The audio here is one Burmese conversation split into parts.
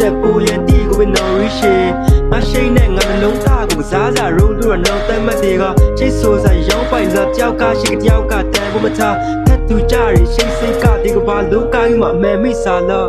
လက်ပိုးရင်တီကိုပဲနော်ရီရှေငါရှိနေငါနှလုံးသားကိုစားစားရုံးလို့တော့တမ်းမတ်တွေကချိတ်ဆိုစားရောင်းပိုင်စားကြောက်ကရှိကကြောက်ကတန်ဖို့မထားထက်သူကြရရှိစိတ်ကဒီကဘာလူကိုင်းမှာမဲမိစားလို့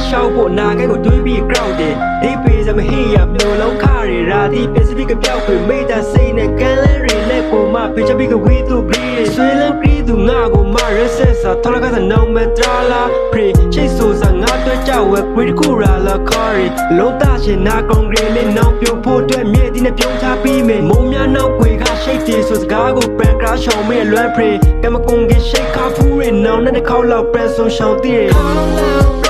ရှောက်ဖို့နာခဲကိုတွေးပြီးကြောက်တယ်ဒီပေးစမဟိရဘလို့လောက်ခရရာဒီပစ္စည်းကပြောက်ခွေမိတာစိတ်နဲ့ကန်လဲရီလက်ကိုမဖေချပြီးကဝီတူဘီဆွေးလန်းပြီးသူငါကိုမရဆက်စာထော်လာကစနောင်မတလာပရီချိတ်ဆိုစာငါတွေ့ကြဝဲပရီကူရာလာခရီလုံးသားရှင်နာကွန်ဂရီလေးနောက်ပြုတ်ဖို့အတွက်မြေဒီနဲ့ပြုံးထားပြီးမယ်မုံများနောက်ွေကရှိတ်တယ်ဆိုစကားကိုပန်ကရာရှောင်းမဲ့လွမ်းပရီကမကုံကရှိတ်ခါဖူးရနောင်နဲ့တစ်ခေါက်လောက်ပန်ဆုံရှောင်းတည်